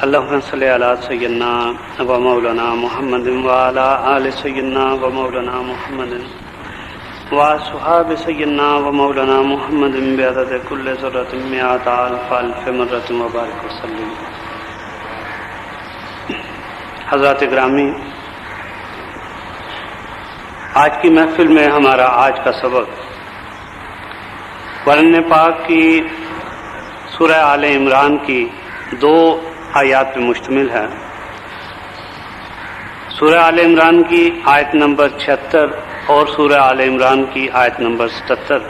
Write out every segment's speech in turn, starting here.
اللهم صل علی سیدنا و مولانا محمد وعلی آل سیدنا و مولانا محمد وصحاب سیدنا و مولانا محمد بعدد کل ذرۃ مئات الف الف مرۃ مبارک وسلم۔ حضرات گرامی، آج کی محفل میں ہمارا آج کا سبق قرآن پاک کی سورہ آل عمران کی 2 آیات پر مشتمل ہے۔ سورہ آل عمران کی آیت نمبر 76 اور سورہ آل عمران کی آیت نمبر 77۔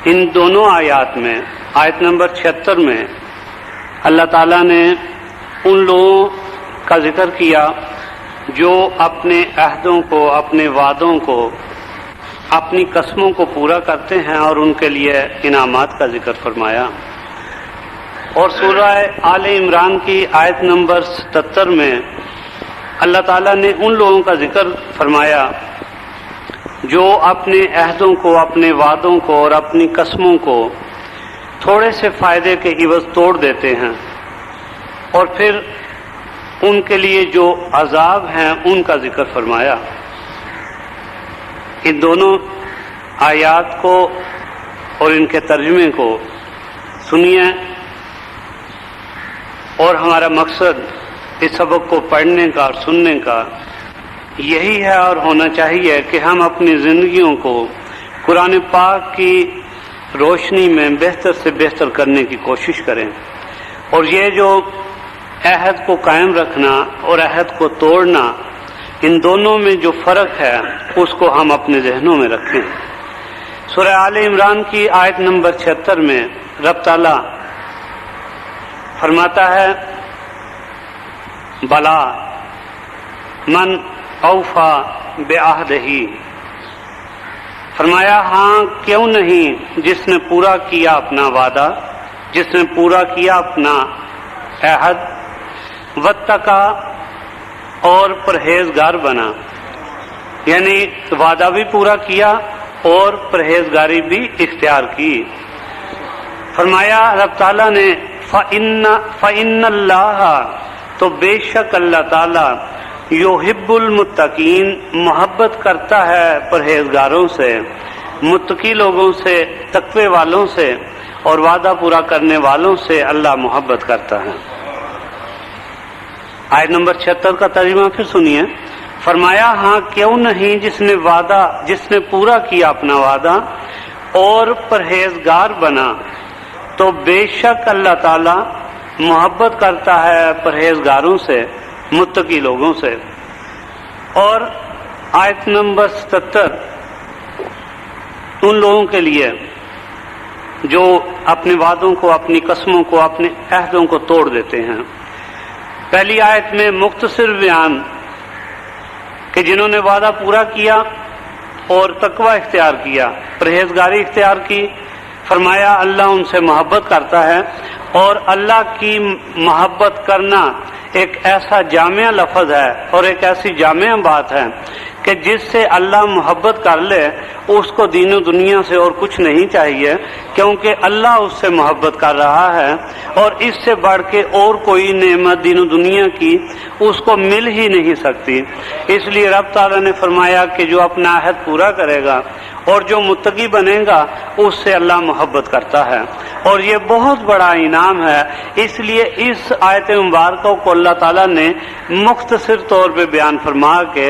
ان دونوں آیات میں آیت نمبر 76 میں اللہ تعالیٰ نے ان لوگوں کا ذکر کیا جو اپنے عہدوں کو، اپنے وعدوں کو، اپنی قسموں کو پورا کرتے ہیں اور ان کے لیے انعامات کا ذکر فرمایا۔ اور سورہ آل عمران کی آیت نمبر 77 میں اللہ تعالیٰ نے ان لوگوں کا ذکر فرمایا جو اپنے عہدوں کو، اپنے وعدوں کو اور اپنی قسموں کو تھوڑے سے فائدے کے عوض توڑ دیتے ہیں، اور پھر ان کے لیے جو عذاب ہیں ان کا ذکر فرمایا۔ ان دونوں آیات کو اور ان کے ترجمے کو سنیے، اور ہمارا مقصد اس سبق کو پڑھنے کا اور سننے کا یہی ہے اور ہونا چاہیے کہ ہم اپنی زندگیوں کو قرآن پاک کی روشنی میں بہتر سے بہتر کرنے کی کوشش کریں، اور یہ جو عہد کو قائم رکھنا اور عہد کو توڑنا، ان دونوں میں جو فرق ہے اس کو ہم اپنے ذہنوں میں رکھیں۔ سورہ آل عمران کی آیت نمبر 76 میں رب تعالیٰ فرماتا ہے، بلا من اوفا بعہدہ، فرمایا ہاں کیوں نہیں جس نے پورا کیا اپنا وعدہ، جس نے پورا کیا اپنا عہد، واتقا اور پرہیزگار بنا، یعنی وعدہ بھی پورا کیا اور پرہیزگاری بھی اختیار کی۔ فرمایا رب تعالیٰ نے فَإِنَّ اللَّهَ، تو بے شک اللہ تعالیٰ، یحب المتقین، محبت کرتا ہے پرہیزگاروں سے، متقی لوگوں سے، تقوی والوں سے اور وعدہ پورا کرنے والوں سے اللہ محبت کرتا ہے۔ آیت نمبر 76 کا ترجمہ پھر سنیے۔ فرمایا ہاں کیوں نہیں جس نے پورا کیا اپنا وعدہ اور پرہیزگار بنا، تو بے شک اللہ تعالیٰ محبت کرتا ہے پرہیزگاروں سے، متقی لوگوں سے۔ اور آیت نمبر 77 ان لوگوں کے لیے جو اپنے وعدوں کو، اپنی قسموں کو، اپنے عہدوں کو توڑ دیتے ہیں۔ پہلی آیت میں مختصر بیان کہ جنہوں نے وعدہ پورا کیا اور تقوی اختیار کیا، پرہیزگاری اختیار کی، فرمایا اللہ ان سے محبت کرتا ہے۔ اور اللہ کی محبت کرنا ایک ایسا جامع لفظ ہے اور ایک ایسی جامع بات ہے کہ جس سے اللہ محبت کر لے اس کو دین و دنیا سے اور کچھ نہیں چاہیے، کیونکہ اللہ اس سے محبت کر رہا ہے، اور اس سے بڑھ کے اور کوئی نعمت دین و دنیا کی اس کو مل ہی نہیں سکتی۔ اس لیے رب تعالیٰ نے فرمایا کہ جو اپنا عہد پورا کرے گا اور جو متقی بنے گا اس سے اللہ محبت کرتا ہے، اور یہ بہت بڑا انعام ہے۔ اس لیے اس آیت مبارکہ کو اللہ تعالیٰ نے مختصر طور پہ بیان فرما کے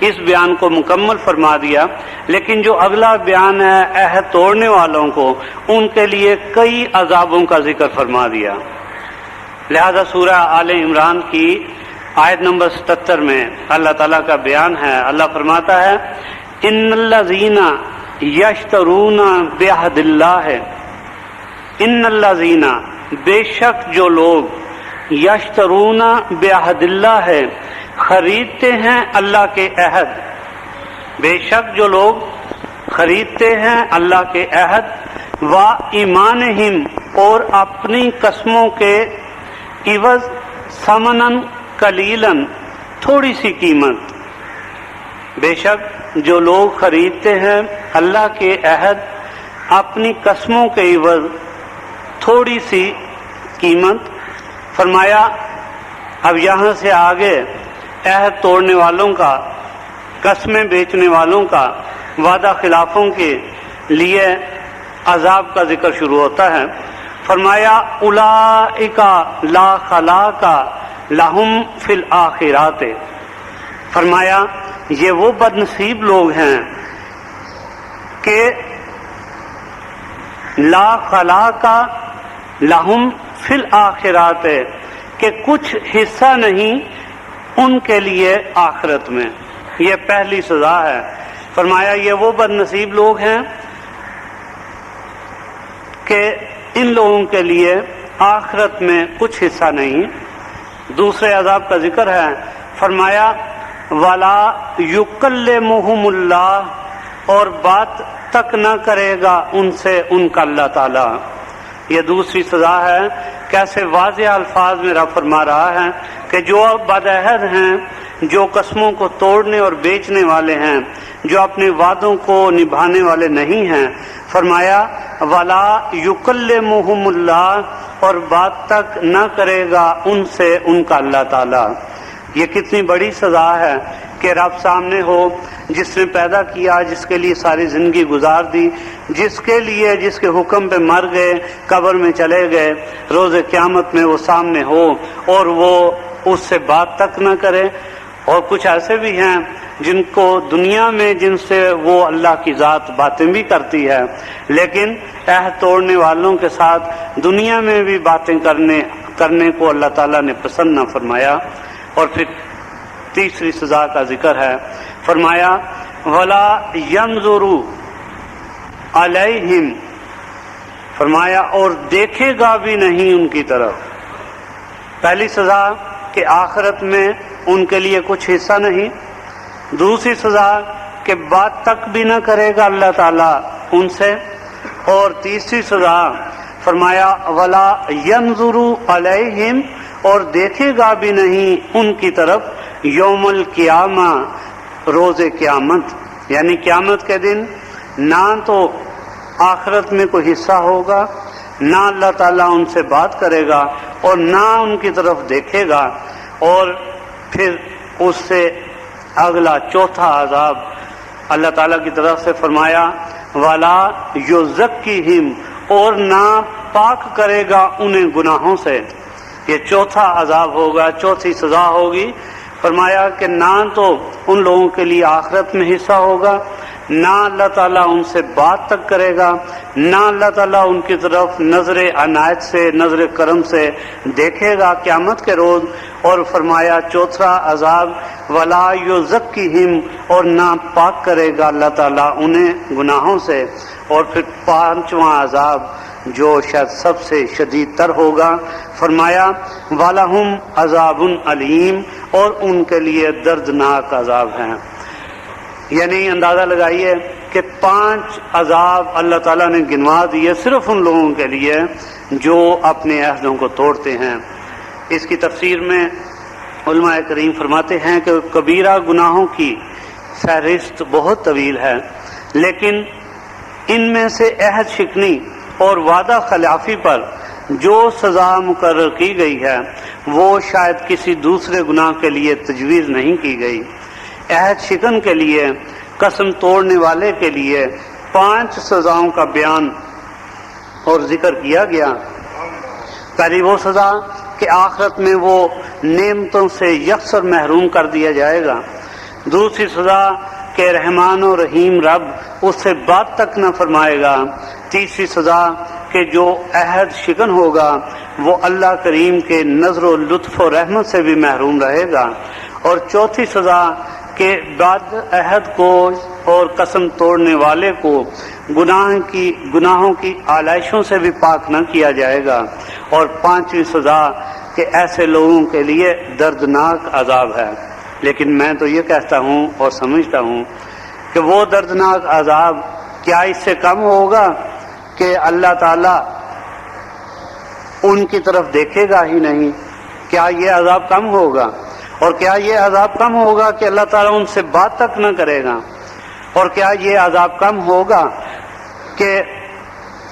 اس بیان کو مکمل فرما دیا، لیکن جو اگلا بیان ہے عہد توڑنے والوں کو، ان کے لیے کئی عذابوں کا ذکر فرما دیا۔ لہذا سورہ آل عمران کی آیت نمبر 77 میں اللہ تعالیٰ کا بیان ہے۔ اللہ فرماتا ہے، ان الذین یشترون بعہد اللہ، ان الذین، بے شک جو لوگ، یشترون بعہد اللہ ہے، خریدتے ہیں اللہ کے عہد، بے شک جو لوگ خریدتے ہیں اللہ کے عہد، و ایمانہم، اور اپنی قسموں کے عوض، ثمناً قلیلاً، تھوڑی سی قیمت، بے شک جو لوگ خریدتے ہیں اللہ کے عہد اپنی قسموں کے عوض تھوڑی سی قیمت، فرمایا اب یہاں سے آگے عہد توڑنے والوں کا، قسمیں بیچنے والوں کا، وعدہ خلافوں کے لیے عذاب کا ذکر شروع ہوتا ہے۔ فرمایا اولئک لا خلاق لہم فی الآخرات، فرمایا یہ وہ بد نصیب لوگ ہیں کہ لا خلاق لہم فی الآخرات، کہ کچھ حصہ نہیں ان کے لیے آخرت میں۔ یہ پہلی سزا ہے۔ فرمایا یہ وہ بد نصیب لوگ ہیں کہ ان لوگوں کے لیے آخرت میں کچھ حصہ نہیں۔ دوسرے عذاب کا ذکر ہے۔ فرمایا وَلَا يُكَلِّمُهُمُ اللَّهُ، اور بات تک نہ کرے گا ان سے ان کا اللہ تعالی۔ یہ دوسری سزا ہے۔ کیسے واضح الفاظ میں رب فرما رہا ہے کہ جو بدعہد ہیں، جو قسموں کو توڑنے اور بیچنے والے ہیں، جو اپنے وعدوں کو نبھانے والے نہیں ہیں، فرمایا وَلَا يُكَلِّمُهُمُ اللَّهُ، اور بات تک نہ کرے گا ان سے ان کا اللہ تعالی۔ یہ کتنی بڑی سزا ہے کہ رب سامنے ہو، جس نے پیدا کیا، جس کے لیے ساری زندگی گزار دی، جس کے حکم پہ مر گئے، قبر میں چلے گئے، روز قیامت میں وہ سامنے ہو اور وہ اس سے بات تک نہ کرے۔ اور کچھ ایسے بھی ہیں جن کو دنیا میں جن سے وہ اللہ کی ذات باتیں بھی کرتی ہے، لیکن عہد توڑنے والوں کے ساتھ دنیا میں بھی باتیں کرنے کو اللہ تعالیٰ نے پسند نہ فرمایا۔ اور پھر تیسری سزا کا ذکر ہے۔ فرمایا وَلَا يَنظُرُ عَلَيْهِمْ، فرمایا اور دیکھے گا بھی نہیں ان کی طرف۔ پہلی سزا کہ آخرت میں ان کے لیے کچھ حصہ نہیں۔ دوسری سزا کہ بات تک بھی نہ کرے گا اللہ تعالیٰ ان سے۔ اور تیسری سزا فرمایا وَلَا يَنظُرُ عَلَيْهِمْ، اور دیکھے گا بھی نہیں ان کی طرف یوم القیامہ، روز قیامت، یعنی قیامت کے دن نہ تو آخرت میں کوئی حصہ ہوگا، نہ اللہ تعالیٰ ان سے بات کرے گا اور نہ ان کی طرف دیکھے گا۔ اور پھر اس سے اگلا چوتھا عذاب اللہ تعالیٰ کی طرف سے فرمایا وَلَا يُزَكِّيهِمْ، اور نہ پاک کرے گا انہیں گناہوں سے۔ یہ چوتھا عذاب ہوگا، چوتھی سزا ہوگی۔ فرمایا کہ نہ تو ان لوگوں کے لیے آخرت میں حصہ ہوگا، نہ اللہ تعالیٰ ان سے بات تک کرے گا، نہ اللہ تعالیٰ ان کی طرف نظر عنایت سے، نظر کرم سے دیکھے گا قیامت کے روز۔ اور فرمایا چوتھا عذاب وَلَا يُزَكِّيهِمْ، اور نہ پاک کرے گا اللہ تعالیٰ انہیں گناہوں سے۔ اور پھر پانچواں عذاب جو شاید سب سے شدید تر ہوگا، فرمایا وَلَهُمْ عَذَابٌ عَلِيمٌ، اور ان کے لیے دردناک عذاب ہیں۔ یعنی اندازہ لگائیے کہ 5 عذاب اللہ تعالیٰ نے گنوا دیے صرف ان لوگوں کے لیے جو اپنے عہدوں کو توڑتے ہیں۔ اس کی تفسیر میں علماء کریم فرماتے ہیں کہ کبیرہ گناہوں کی فہرست بہت طویل ہے، لیکن ان میں سے عہد شکنی اور وعدہ خلافی پر جو سزا مقرر کی گئی ہے وہ شاید کسی دوسرے گناہ کے لیے تجویز نہیں کی گئی۔ عہد شکن کے لیے، قسم توڑنے والے کے لیے 5 سزاؤں کا بیان اور ذکر کیا گیا۔ پہلی وہ سزا کہ آخرت میں وہ نعمتوں سے یکسر محروم کر دیا جائے گا۔ دوسری سزا کہ رحمان و رحیم رب اس سے بات تک نہ فرمائے گا۔ تیسری سزا کہ جو عہد شکن ہوگا وہ اللہ کریم کے نظر و لطف و رحمت سے بھی محروم رہے گا۔ اور چوتھی سزا کہ بعد عہد کو اور قسم توڑنے والے کو گناہوں کی آلائشوں سے بھی پاک نہ کیا جائے گا۔ اور پانچویں سزا کہ ایسے لوگوں کے لیے دردناک عذاب ہے۔ لیکن میں تو یہ کہتا ہوں اور سمجھتا ہوں کہ وہ دردناک عذاب کیا اس سے کم ہوگا کہ اللہ تعالیٰ ان کی طرف دیکھے گا ہی نہیں؟ کیا یہ عذاب کم ہوگا؟ اور کیا یہ عذاب کم ہوگا کہ اللہ تعالیٰ ان سے بات تک نہ کرے گا؟ اور کیا یہ عذاب کم ہوگا کہ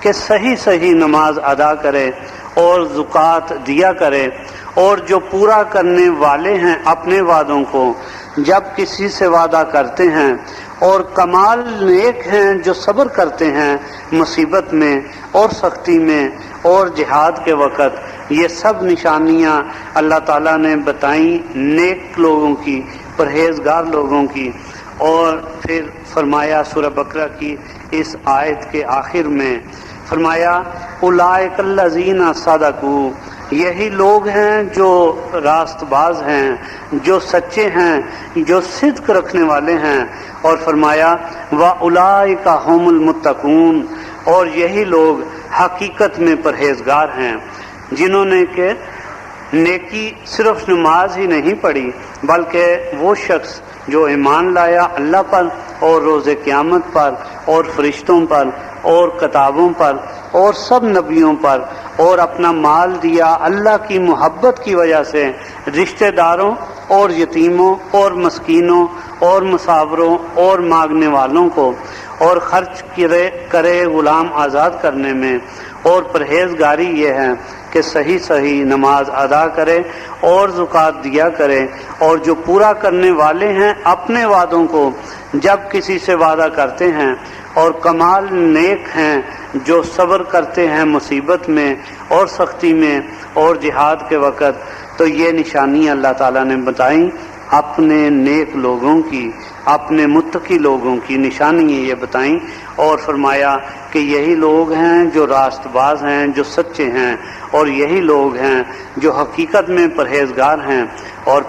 کہ صحیح صحیح نماز ادا کرے اور زکوٰۃ دیا کرے، اور جو پورا کرنے والے ہیں اپنے وعدوں کو جب کسی سے وعدہ کرتے ہیں، اور کمال نیک ہیں جو صبر کرتے ہیں مصیبت میں اور سختی میں اور جہاد کے وقت۔ یہ سب نشانیاں اللہ تعالیٰ نے بتائیں نیک لوگوں کی، پرہیزگار لوگوں کی۔ اور پھر فرمایا سورہ بقرہ کی اس آیت کے آخر میں فرمایا اولئک الذین صدقوا، یہی لوگ ہیں جو راست باز ہیں، جو سچے ہیں، جو صدق رکھنے والے ہیں۔ اور فرمایا وَأُولَئِكَ هُمُ الْمُتَّقُونَ، اور یہی لوگ حقیقت میں پرہیزگار ہیں، جنہوں نے کہ نیکی صرف نماز ہی نہیں پڑھی بلکہ وہ شخص جو ایمان لایا اللہ پر اور روز قیامت پر اور فرشتوں پر اور کتابوں پر اور سب نبیوں پر، اور اپنا مال دیا اللہ کی محبت کی وجہ سے رشتہ داروں اور یتیموں اور مسکینوں اور مسافروں اور مانگنے والوں کو، اور خرچ کرے غلام آزاد کرنے میں۔ اور پرہیزگاری یہ ہے کہ صحیح صحیح نماز ادا کرے اور زکوٰۃ دیا کرے، اور جو پورا کرنے والے ہیں اپنے وعدوں کو جب کسی سے وعدہ کرتے ہیں، اور کمال نیک ہیں جو صبر کرتے ہیں مصیبت میں اور سختی میں اور جہاد کے وقت۔ تو یہ نشانیاں اللہ تعالیٰ نے بتائیں اپنے نیک لوگوں کی، اپنے متقی لوگوں کی نشانیاں یہ بتائیں، اور فرمایا کہ یہی لوگ ہیں جو راست باز ہیں، جو سچے ہیں، اور یہی لوگ ہیں جو حقیقت میں پرہیزگار ہیں۔ اور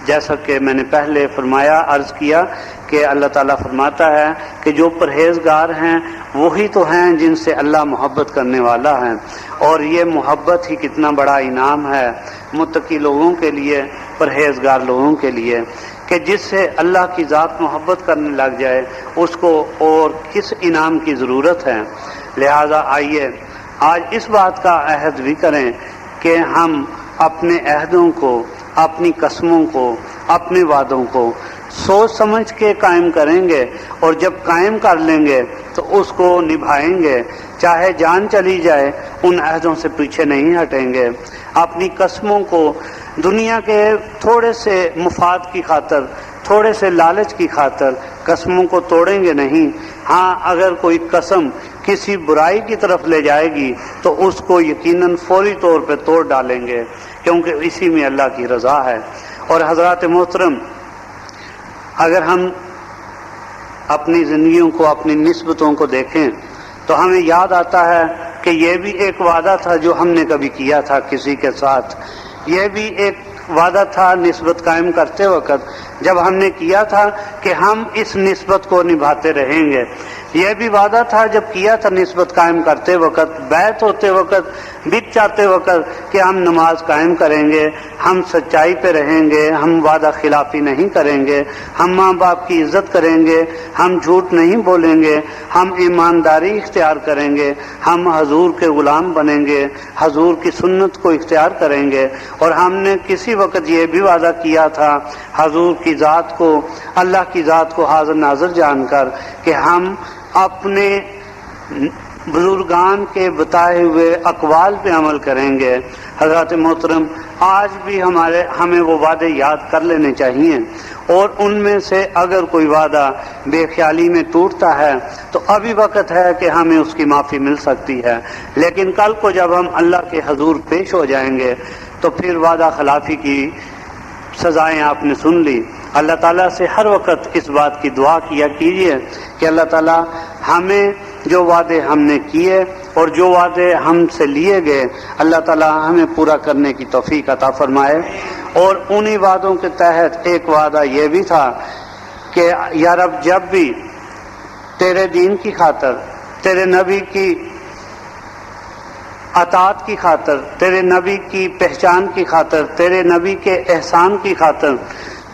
جیسا کہ میں نے پہلے فرمایا عرض کیا کہ اللہ تعالیٰ فرماتا ہے کہ جو پرہیزگار ہیں وہی تو ہیں جن سے اللہ محبت کرنے والا ہے۔ اور یہ محبت ہی کتنا بڑا انعام ہے متقی لوگوں کے لیے، پرہیزگار لوگوں کے لیے، کہ جس سے اللہ کی ذات محبت کرنے لگ جائے اس کو اور کس انعام کی ضرورت ہے۔ لہذا آئیے آج اس بات کا عہد بھی کریں کہ ہم اپنے عہدوں کو، اپنی قسموں کو، اپنے وعدوں کو سوچ سمجھ کے قائم کریں گے، اور جب قائم کر لیں گے تو اس کو نبھائیں گے، چاہے جان چلی جائے ان عہدوں سے پیچھے نہیں ہٹیں گے۔ اپنی قسموں کو دنیا کے تھوڑے سے مفاد کی خاطر، تھوڑے سے لالچ کی خاطر قسموں کو توڑیں گے نہیں۔ ہاں اگر کوئی قسم کسی برائی کی طرف لے جائے گی تو اس کو یقیناً فوری طور پہ توڑ ڈالیں گے، کیونکہ اسی میں اللہ کی رضا ہے۔ اور حضرات محترم، اگر ہم اپنی زندگیوں کو، اپنی نسبتوں کو دیکھیں تو ہمیں یاد آتا ہے کہ یہ بھی ایک وعدہ تھا جو ہم نے کبھی کیا تھا کسی کے ساتھ، یہ بھی ایک وعدہ تھا نسبت قائم کرتے وقت جب ہم نے کیا تھا کہ ہم اس نسبت کو نبھاتے رہیں گے۔ یہ بھی وعدہ تھا جب کیا تھا نسبت قائم کرتے وقت، بیعت ہوتے وقت، بت چاہتے وقت کہ ہم نماز قائم کریں گے، ہم سچائی پہ رہیں گے، ہم وعدہ خلافی نہیں کریں گے، ہم ماں باپ کی عزت کریں گے، ہم جھوٹ نہیں بولیں گے، ہم ایمانداری اختیار کریں گے، ہم حضور کے غلام بنیں گے، حضور کی سنت کو اختیار کریں گے۔ اور ہم نے کسی وقت یہ بھی وعدہ کیا تھا حضور کی ذات کو، اللہ کی ذات کو حاضر ناظر جان کر کہ ہم اپنے بزرگان کے بتائے ہوئے اقوال پہ عمل کریں گے۔ حضرات محترم، آج بھی ہمیں وہ وعدے یاد کر لینے چاہیے، اور ان میں سے اگر کوئی وعدہ بے خیالی میں ٹوٹتا ہے تو ابھی وقت ہے کہ ہمیں اس کی معافی مل سکتی ہے، لیکن کل کو جب ہم اللہ کے حضور پیش ہو جائیں گے تو پھر وعدہ خلافی کی سزائیں آپ نے سن لی۔ اللہ تعالیٰ سے ہر وقت اس بات کی دعا کیا کیجیے کہ اللہ تعالیٰ ہمیں جو وعدے ہم نے کیے اور جو وعدے ہم سے لیے گئے، اللہ تعالیٰ ہمیں پورا کرنے کی توفیق عطا فرمائے۔ اور انہی وعدوں کے تحت ایک وعدہ یہ بھی تھا کہ یا رب جب بھی تیرے دین کی خاطر، تیرے نبی کی اطاعت کی خاطر، تیرے نبی کی پہچان کی خاطر، تیرے نبی کے احسان کی خاطر،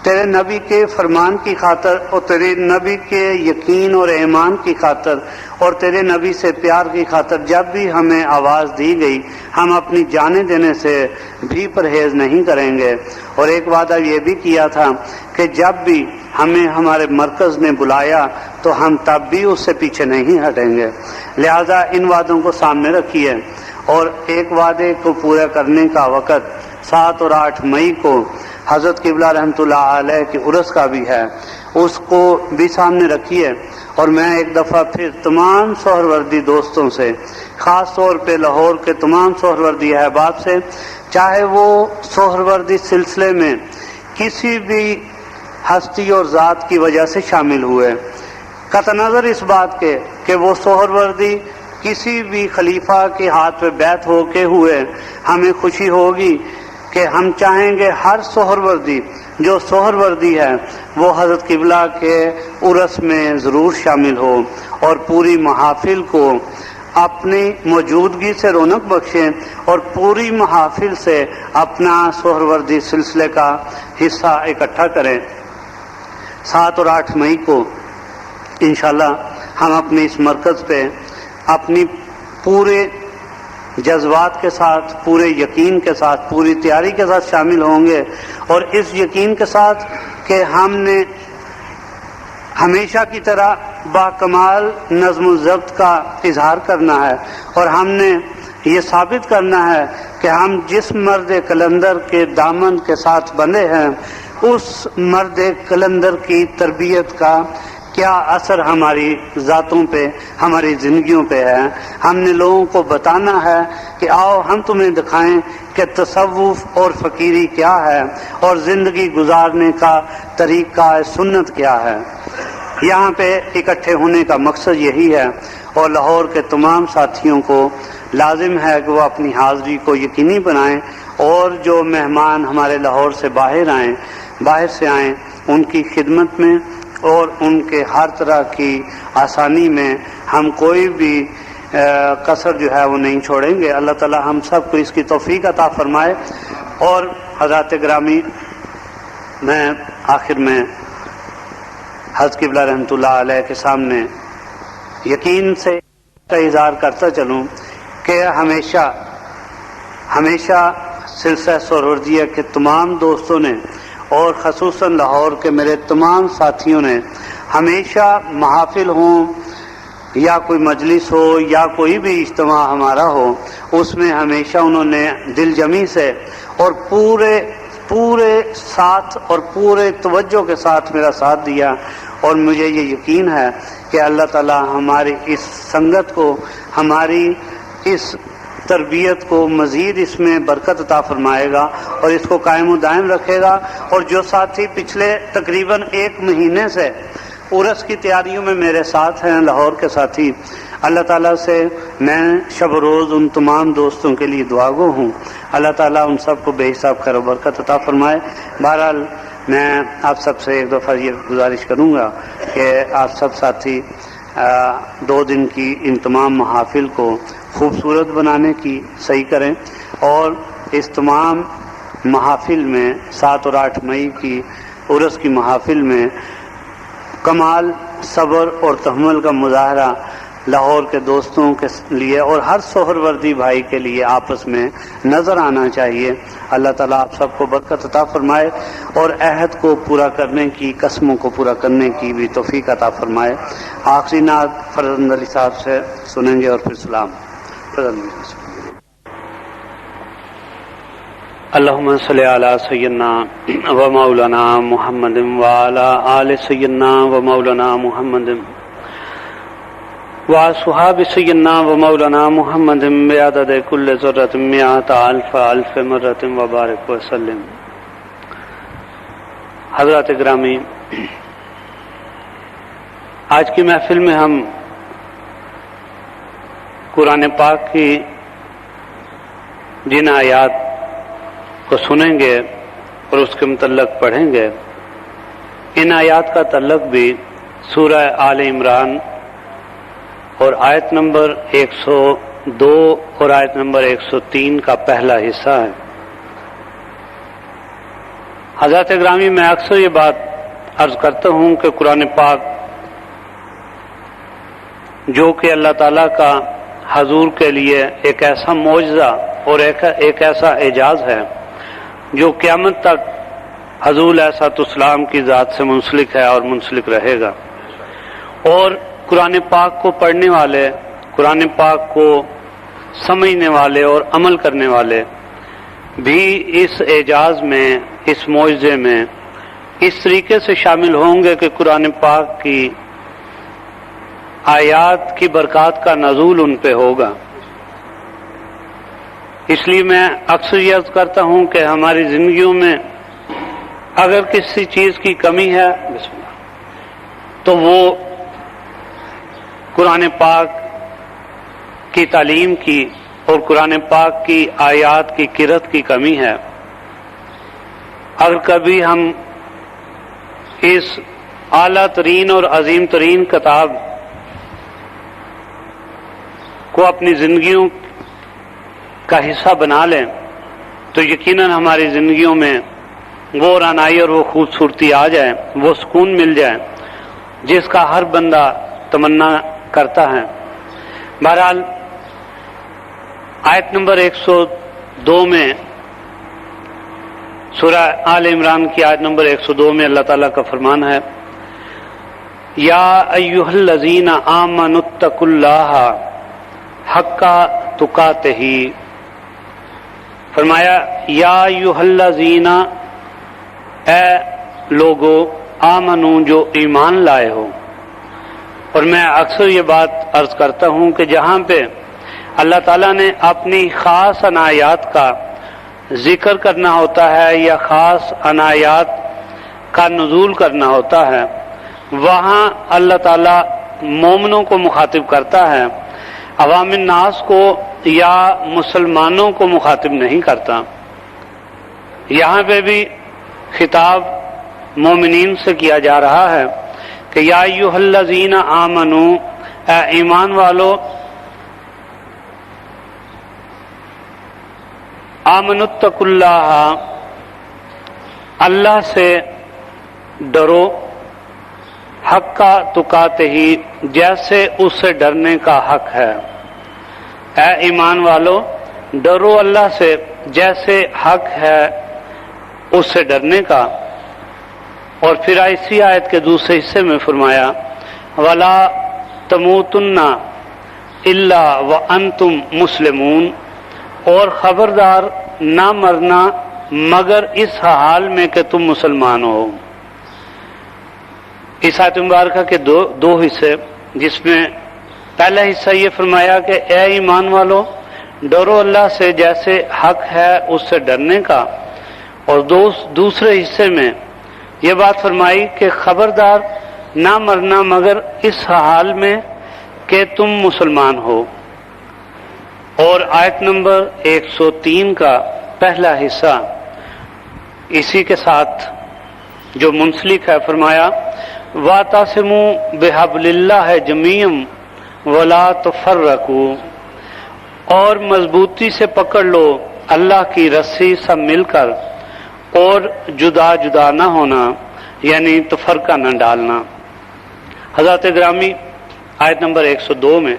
تیرے نبی کے فرمان کی خاطر، اور تیرے نبی کے یقین اور ایمان کی خاطر، اور تیرے نبی سے پیار کی خاطر جب بھی ہمیں آواز دی گئی ہم اپنی جانیں دینے سے بھی پرہیز نہیں کریں گے۔ اور ایک وعدہ یہ بھی کیا تھا کہ جب بھی ہمیں ہمارے مرکز نے بلایا تو تو ہم تب بھی اس سے پیچھے نہیں ہٹیں گے. لہذا ان وعدوں کو سامنے رکھیے. اور ایک وعدے کو پورا کرنے کا وقت 7 اور 8 مئی کو حضرت قبلہ رحمۃ اللہ علیہ کی عرس کا بھی ہے، اس کو بھی سامنے رکھیے. اور میں ایک دفعہ پھر تمام سہروردی دوستوں سے، خاص طور پہ لاہور کے تمام سہروردی احباب سے، چاہے وہ سہروردی سلسلے میں کسی بھی ہستی اور ذات کی وجہ سے شامل ہوئے، قطع نظر اس بات کے کہ وہ سہروردی کسی بھی خلیفہ کے ہاتھ پہ بیعت ہو کے ہوئے، ہمیں خوشی ہوگی کہ ہم چاہیں گے ہر سہروردی جو سہروردی ہے وہ حضرت قبلہ کے عرس میں ضرور شامل ہو اور پوری محافل کو اپنی موجودگی سے رونق بخشیں اور پوری محافل سے اپنا سہروردی سلسلے کا حصہ اکٹھا کریں. 7 اور 8 مئی کو انشاءاللہ ہم اپنے اس مرکز پہ اپنی پورے جذبات کے ساتھ، پورے یقین کے ساتھ، پوری تیاری کے ساتھ شامل ہوں گے، اور اس یقین کے ساتھ کہ ہم نے ہمیشہ کی طرح باکمال نظم و ضبط کا اظہار کرنا ہے، اور ہم نے یہ ثابت کرنا ہے کہ ہم جس مرد قلندر کے دامن کے ساتھ بندھے ہیں اس مرد قلندر کی تربیت کا کیا اثر ہماری ذاتوں پہ، ہماری زندگیوں پہ ہے. ہم نے لوگوں کو بتانا ہے کہ آؤ ہم تمہیں دکھائیں کہ تصوف اور فقیری کیا ہے اور زندگی گزارنے کا طریقہ سنت کیا ہے. یہاں پہ اکٹھے ہونے کا مقصد یہی ہے، اور لاہور کے تمام ساتھیوں کو لازم ہے کہ وہ اپنی حاضری کو یقینی بنائیں، اور جو مہمان ہمارے لاہور سے باہر سے آئیں ان کی خدمت میں اور ان کے ہر طرح کی آسانی میں ہم کوئی بھی کسر جو ہے وہ نہیں چھوڑیں گے. اللہ تعالی ہم سب کو اس کی توفیق عطا فرمائے. اور حضرات گرامی، میں آخر میں حضرت قبلہ رحمۃ اللہ علیہ کے سامنے یقین سے کا اظہار کرتا چلوں کہ ہمیشہ سلسلہ سہروردیہ کے تمام دوستوں نے اور خصوصاً لاہور کے میرے تمام ساتھیوں نے ہمیشہ محافل ہوں یا کوئی مجلس ہو یا کوئی بھی اجتماع ہمارا ہو، اس میں ہمیشہ انہوں نے دل جمی سے اور پورے ساتھ اور پورے توجہ کے ساتھ میرا ساتھ دیا. اور مجھے یہ یقین ہے کہ اللہ تعالی ہماری اس سنگت کو، ہماری اس تربیت کو مزید اس میں برکت عطا فرمائے گا اور اس کو قائم و دائم رکھے گا. اور جو ساتھی پچھلے تقریباً 1 مہینے سے عرس کی تیاریوں میں میرے ساتھ ہیں، لاہور کے ساتھی، اللہ تعالیٰ سے میں شب و روز ان تمام دوستوں کے لیے دعا گو ہوں. اللہ تعالیٰ ان سب کو بے حساب خیر و برکت عطا فرمائے. بہرحال میں آپ سب سے ایک دفعہ یہ گزارش کروں گا کہ آپ سب ساتھی 2 دن کی ان تمام محافل کو خوبصورت بنانے کی صحیح کریں، اور اس تمام محافل میں 7 اور 8 مئی کی عرس کی محافل میں کمال صبر اور تحمل کا مظاہرہ لاہور کے دوستوں کے لیے اور ہر سہروردی بھائی کے لیے آپس میں نظر آنا چاہیے. اللہ تعالیٰ آپ سب کو برکت عطا فرمائے اور عہد کو پورا کرنے کی، قسموں کو پورا کرنے کی بھی توفیق عطا فرمائے. آخری نعت فرزند علی صاحب سے سنیں گے اور پھر سلام. اللہم صلی علی سیدنا و مولانا محمد وعلی آل سیدنا و مولانا محمد وصحاب سیدنا و مولانا محمد بعدد کل ذرۃ مئات الف مرۃ وبارک وسلم. حضرات گرامی، آج کی محفل میں ہم قرآن پاک کی جن آیات کو سنیں گے اور اس کے متعلق پڑھیں گے، ان آیات کا تعلق بھی سورہ آل عمران اور آیت نمبر 102 اور آیت نمبر 103 کا پہلا حصہ ہے. حضرات گرامی، میں اکثر یہ بات عرض کرتا ہوں کہ قرآن پاک جو کہ اللہ تعالیٰ کا حضور کے لیے ایک ایسا معجزہ اور ایک ایسا اعجاز ہے جو قیامت تک حضور علیہ السلام کی ذات سے منسلک ہے اور منسلک رہے گا. اور قرآن پاک کو پڑھنے والے، قرآن پاک کو سمجھنے والے اور عمل کرنے والے بھی اس اعجاز میں، اس معجزے میں اس طریقے سے شامل ہوں گے کہ قرآن پاک کی آیات کی برکات کا نزول ان پہ ہوگا۔ اس لیے میں اکثر یہ عرض کرتا ہوں کہ ہماری زندگیوں میں اگر کسی چیز کی کمی ہے بسم اللہ، تو وہ قرآن پاک کی تعلیم کی اور قرآن پاک کی آیات کی قرأت کی کمی ہے۔ اگر کبھی ہم اس اعلیٰ ترین اور عظیم ترین کتاب کو اپنی زندگیوں کا حصہ بنا لیں تو یقیناً ہماری زندگیوں میں وہ رعنائی اور وہ خوبصورتی آ جائے، وہ سکون مل جائے جس کا ہر بندہ تمنا کرتا ہے۔ بہرحال آیت نمبر 102 میں، سورہ آل عمران کی آیت نمبر 102 میں اللہ تعالیٰ کا فرمان ہے، یا ایھا الذین آمنوا اتقوا اللہ حق تقاتہ، فرمایا یا ایھا الذین، اے لوگو، آمنو، جو ایمان لائے ہو۔ اور میں اکثر یہ بات عرض کرتا ہوں کہ جہاں پہ اللہ تعالیٰ نے اپنی خاص عنایات کا ذکر کرنا ہوتا ہے یا خاص عنایات کا نزول کرنا ہوتا ہے، وہاں اللہ تعالیٰ مومنوں کو مخاطب کرتا ہے، عوام الناس کو یا مسلمانوں کو مخاطب نہیں کرتا۔ یہاں پہ بھی خطاب مومنین سے کیا جا رہا ہے کہ یا ایھا الذین آمنو، اے ایمان والو، آمنوا اتقوا اللہ، اللہ سے ڈرو، حق تقاتہ، جیسے اس سے ڈرنے کا حق ہے۔ اے ایمان والو، ڈرو اللہ سے جیسے حق ہے اس سے ڈرنے کا۔ اور پھر اسی آیت کے دوسرے حصے میں فرمایا، وَلَا تَمُوتُنَّ إِلَّا وَأَنْتُمْ مُسْلِمُونَ، اور خبردار نہ مرنا مگر اس حال میں کہ تم مسلمان ہو۔ اس آیت مبارکہ کے دو حصے، جس میں پہلا حصہ یہ فرمایا کہ اے ایمان والو، ڈرو اللہ سے جیسے حق ہے اس سے ڈرنے کا، اور دوسرے حصے میں یہ بات فرمائی کہ خبردار نہ مرنا مگر اس حال میں کہ تم مسلمان ہو۔ اور آیت نمبر 103 کا پہلا حصہ اسی کے ساتھ جو منسلک ہے، فرمایا وَاعْتَصِمُوا بِحَبْلِ اللَّهِ جَمِيعًا وَلَا تَفَرَّقُوا، اور مضبوطی سے پکڑ لو اللہ کی رسی سب مل کر، اور جدا جدا نہ ہونا، یعنی تفرقہ نہ ڈالنا۔ حضرات گرامی، آیت نمبر 102 میں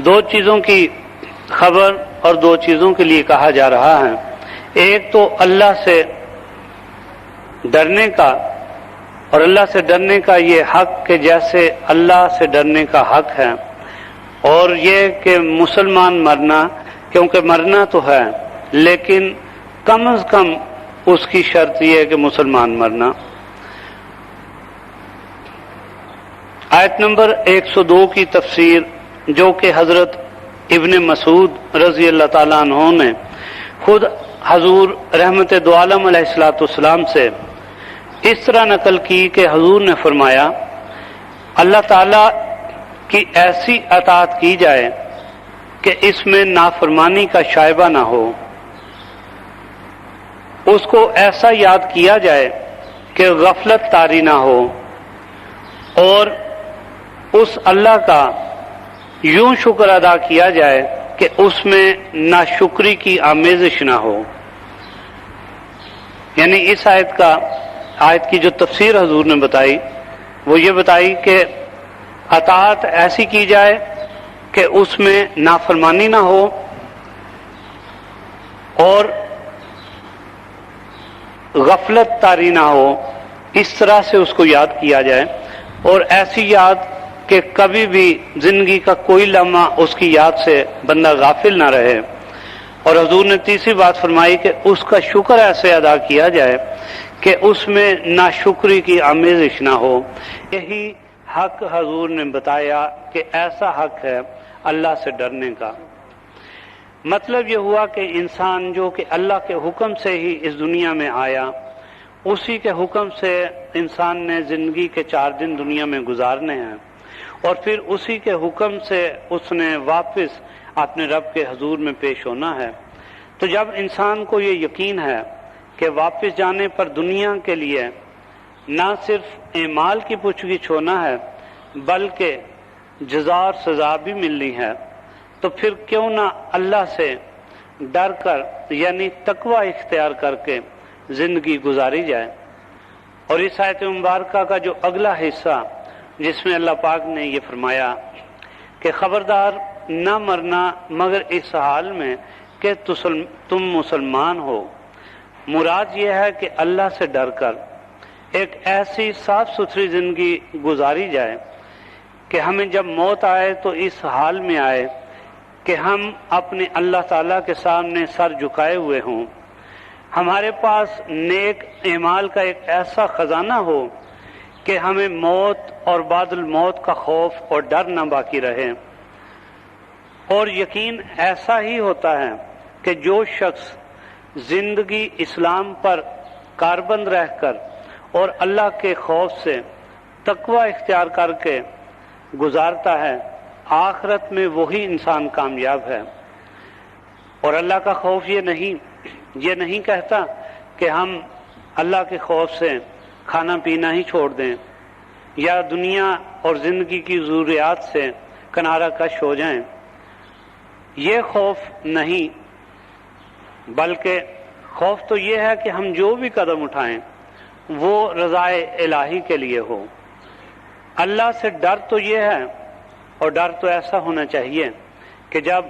دو چیزوں کی خبر اور دو چیزوں کے لیے کہا جا رہا ہے۔ ایک تو اللہ سے ڈرنے کا، اور اللہ سے ڈرنے کا یہ حق کہ جیسے اللہ سے ڈرنے کا حق ہے، اور یہ کہ مسلمان مرنا، کیونکہ مرنا تو ہے لیکن کم از کم اس کی شرط یہ ہے کہ مسلمان مرنا۔ آیت نمبر 102 کی تفسیر جو کہ حضرت ابن مسعود رضی اللہ تعالیٰ عنہ نے خود حضور رحمت دو عالم علیہ السلام سے اس طرح نقل کی کہ حضور نے فرمایا، اللہ تعالیٰ کی ایسی اطاعت کی جائے کہ اس میں نافرمانی کا شائبہ نہ ہو، اس کو ایسا یاد کیا جائے کہ غفلت طاری نہ ہو، اور اس اللہ کا یوں شکر ادا کیا جائے کہ اس میں ناشکری کی آمیزش نہ ہو۔ یعنی اس آیت کی جو تفسیر حضور نے بتائی وہ یہ بتائی کہ اطاعت ایسی کی جائے کہ اس میں نافرمانی نہ ہو، اور غفلت طاری نہ ہو، اس طرح سے اس کو یاد کیا جائے۔ اور ایسی یاد کہ کبھی بھی زندگی کا کوئی لمحہ اس کی یاد سے بندہ غافل نہ رہے۔ اور حضور نے تیسری بات فرمائی کہ اس کا شکر ایسے ادا کیا جائے کہ اس میں ناشکری کی آمیزش نہ ہو۔ یہی حق حضور نے بتایا کہ ایسا حق ہے اللہ سے ڈرنے کا۔ مطلب یہ ہوا کہ انسان جو کہ اللہ کے حکم سے ہی اس دنیا میں آیا، اسی کے حکم سے انسان نے زندگی کے 4 دن دنیا میں گزارنے ہیں، اور پھر اسی کے حکم سے اس نے واپس اپنے رب کے حضور میں پیش ہونا ہے۔ تو جب انسان کو یہ یقین ہے کہ واپس جانے پر دنیا کے لیے نہ صرف اعمال کی پوچھ گچھ ہونا ہے بلکہ جزا اور سزا بھی ملنی ہے، تو پھر کیوں نہ اللہ سے ڈر کر یعنی تقوی اختیار کر کے زندگی گزاری جائے۔ اور اس آیت مبارکہ کا جو اگلا حصہ جس میں اللہ پاک نے یہ فرمایا کہ خبردار نہ مرنا مگر اس حال میں کہ تم مسلمان ہو، مراد یہ ہے کہ اللہ سے ڈر کر ایک ایسی صاف ستھری زندگی گزاری جائے کہ ہمیں جب موت آئے تو اس حال میں آئے کہ ہم اپنے اللہ تعالیٰ کے سامنے سر جھکائے ہوئے ہوں، ہمارے پاس نیک اعمال کا ایک ایسا خزانہ ہو کہ ہمیں موت اور بعد الموت کا خوف اور ڈر نہ باقی رہے۔ اور یقین ایسا ہی ہوتا ہے کہ جو شخص زندگی اسلام پر کاربند رہ کر اور اللہ کے خوف سے تقوی اختیار کر کے گزارتا ہے، آخرت میں وہی انسان کامیاب ہے۔ اور اللہ کا خوف یہ نہیں کہتا کہ ہم اللہ کے خوف سے کھانا پینا ہی چھوڑ دیں یا دنیا اور زندگی کی ضروریات سے کنارہ کش ہو جائیں، یہ خوف نہیں، بلکہ خوف تو یہ ہے کہ ہم جو بھی قدم اٹھائیں وہ رضائے الہی کے لیے ہو۔ اللہ سے ڈر تو یہ ہے، اور ڈر تو ایسا ہونا چاہیے کہ جب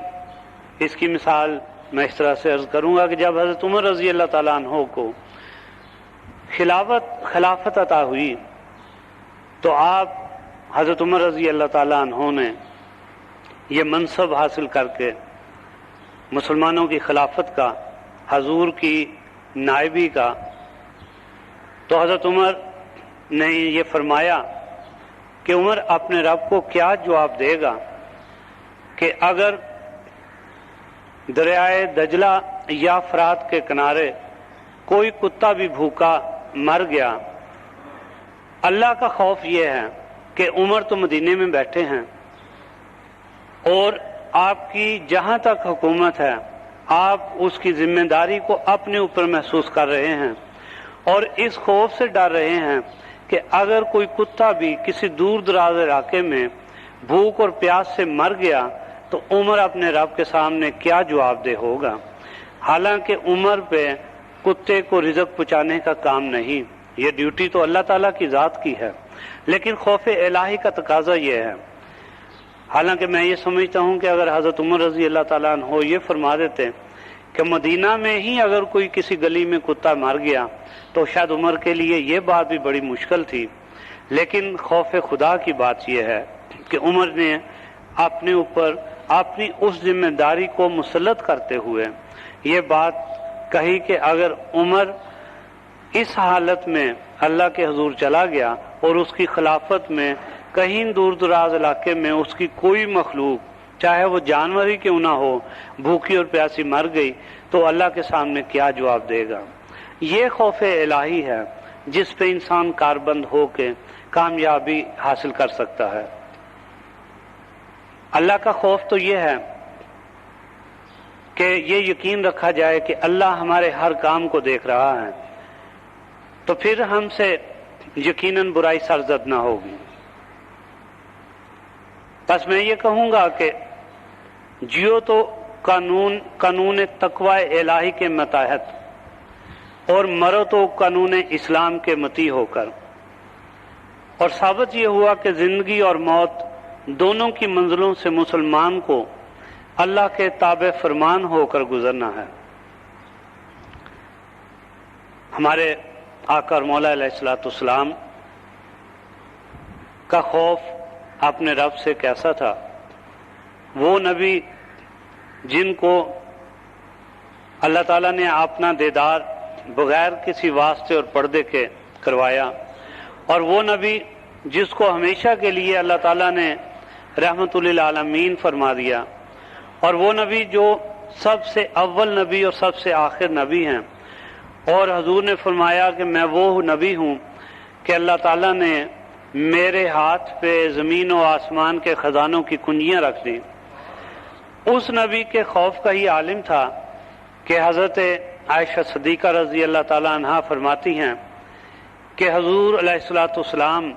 اس کی مثال میں اس طرح سے عرض کروں گا کہ جب حضرت عمر رضی اللہ تعالیٰ عنہ کو خلافت عطا ہوئی تو آپ حضرت عمر رضی اللہ تعالیٰ عنہ نے یہ منصب حاصل کر کے مسلمانوں کی خلافت کا، حضور کی نائبی کا، تو حضرت عمر نے یہ فرمایا کہ عمر اپنے رب کو کیا جواب دے گا کہ اگر دریائے دجلہ یا فرات کے کنارے کوئی کتا بھی بھوکا مر گیا۔ اللہ کا خوف یہ ہے کہ عمر تو مدینے میں بیٹھے ہیں اور آپ کی جہاں تک حکومت ہے آپ اس کی ذمہ داری کو اپنے اوپر محسوس کر رہے ہیں، اور اس خوف سے ڈر رہے ہیں کہ اگر کوئی کتا بھی کسی دور دراز علاقے میں بھوک اور پیاس سے مر گیا تو عمر اپنے رب کے سامنے کیا جواب دہ ہوگا۔ حالانکہ عمر پہ کتے کو رزق پہنچانے کا کام نہیں، یہ ڈیوٹی تو اللہ تعالیٰ کی ذات کی ہے، لیکن خوف الہی کا تقاضا یہ ہے۔ حالانکہ میں یہ سمجھتا ہوں کہ اگر حضرت عمر رضی اللہ تعالیٰ عنہ یہ فرما دیتے کہ مدینہ میں ہی اگر کوئی کسی گلی میں کتا مر گیا تو شاید عمر کے لیے یہ بات بھی بڑی مشکل تھی، لیکن خوف خدا کی بات یہ ہے کہ عمر نے اپنے اوپر اپنی اس ذمہ داری کو مسلط کرتے ہوئے یہ بات کہی کہ اگر عمر اس حالت میں اللہ کے حضور چلا گیا اور اس کی خلافت میں کہیں دور دراز علاقے میں اس کی کوئی مخلوق چاہے وہ جانور ہی کیوں نہ ہو بھوکی اور پیاسی مر گئی تو اللہ کے سامنے کیا جواب دے گا۔ یہ خوف الہی ہے جس پہ انسان کاربند ہو کے کامیابی حاصل کر سکتا ہے۔ اللہ کا خوف تو یہ ہے کہ یہ یقین رکھا جائے کہ اللہ ہمارے ہر کام کو دیکھ رہا ہے، تو پھر ہم سے یقیناً برائی سرزد نہ ہوگی۔ بس میں یہ کہوں گا کہ جیو تو قانون تقوی الہی کے متحد اور مرو تو قانون اسلام کے مطیع ہو کر، اور ثابت یہ ہوا کہ زندگی اور موت دونوں کی منزلوں سے مسلمان کو اللہ کے تابع فرمان ہو کر گزرنا ہے۔ ہمارے آقا اور مولا علیہ الصلوۃ والسلام کا خوف اپنے رب سے کیسا تھا، وہ نبی جن کو اللہ تعالیٰ نے اپنا دیدار بغیر کسی واسطے اور پردے کے کروایا، اور وہ نبی جس کو ہمیشہ کے لیے اللہ تعالیٰ نے رحمت للعالمین فرما دیا، اور وہ نبی جو سب سے اول نبی اور سب سے آخر نبی ہیں، اور حضور نے فرمایا کہ میں وہ نبی ہوں کہ اللہ تعالیٰ نے میرے ہاتھ پہ زمین و آسمان کے خزانوں کی کنجیاں رکھ دیں۔ اس نبی کے خوف کا ہی عالم تھا کہ حضرت عائشہ صدیقہ رضی اللہ تعالیٰ عنہا فرماتی ہیں کہ حضور علیہ الصلوۃ والسلام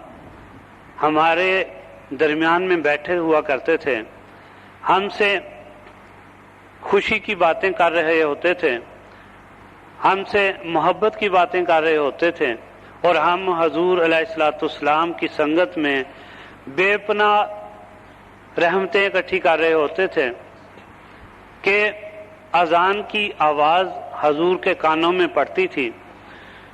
ہمارے درمیان میں بیٹھے ہوا کرتے تھے، ہم سے خوشی کی باتیں کر رہے ہوتے تھے، ہم سے محبت کی باتیں کر رہے ہوتے تھے، اور ہم حضور علیہ الصلوۃ والسلام کی سنگت میں بے پناہ رحمتیں اکٹھی کر رہے ہوتے تھے کہ اذان کی آواز حضور کے کانوں میں پڑتی تھی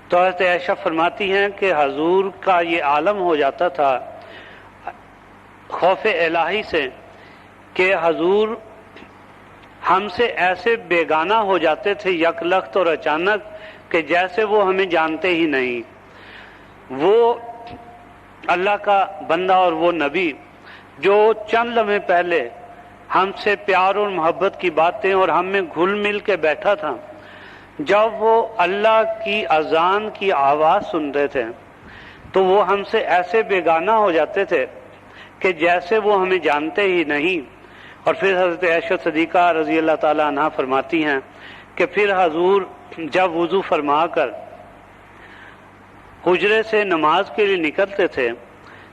تو حضرت عائشہ فرماتی ہیں کہ حضور کا یہ عالم ہو جاتا تھا خوف الہی سے کہ حضور ہم سے ایسے بیگانہ ہو جاتے تھے یک لخت اور اچانک کہ جیسے وہ ہمیں جانتے ہی نہیں۔ وہ اللہ کا بندہ اور وہ نبی جو چند لمحے پہلے ہم سے پیار اور محبت کی باتیں اور ہم میں گھل مل کے بیٹھا تھا، جب وہ اللہ کی اذان کی آواز سنتے تھے تو وہ ہم سے ایسے بیگانہ ہو جاتے تھے کہ جیسے وہ ہمیں جانتے ہی نہیں۔ اور پھر حضرت عائشہ صدیقہ رضی اللہ تعالیٰ عنہا فرماتی ہیں کہ پھر حضور جب وضو فرما کر حجرے سے نماز کے لیے نکلتے تھے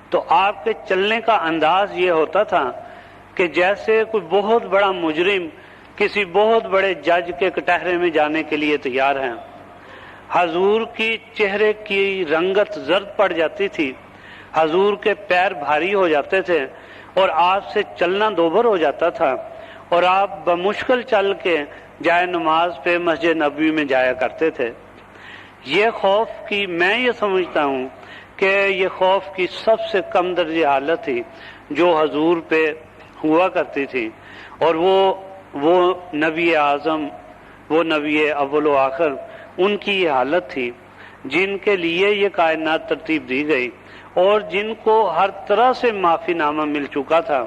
تو آپ کے چلنے کا انداز یہ ہوتا تھا کہ جیسے کوئی بہت بڑا مجرم کسی بہت بڑے جج کے کٹہرے میں جانے کے لیے تیار ہیں۔ حضور کی چہرے کی رنگت زرد پڑ جاتی تھی، حضور کے پیر بھاری ہو جاتے تھے اور آپ سے چلنا دوبر ہو جاتا تھا، اور آپ بمشکل چل کے جائے نماز پہ مسجد نبوی میں جایا کرتے تھے۔ یہ خوف کی میں یہ سمجھتا ہوں کہ یہ خوف کی سب سے کم درجہ حالت تھی جو حضور پہ ہوا کرتی تھی، اور وہ نبی اعظم، وہ نبی اول و آخر، ان کی یہ حالت تھی جن کے لیے یہ کائنات ترتیب دی گئی اور جن کو ہر طرح سے معافی نامہ مل چکا تھا،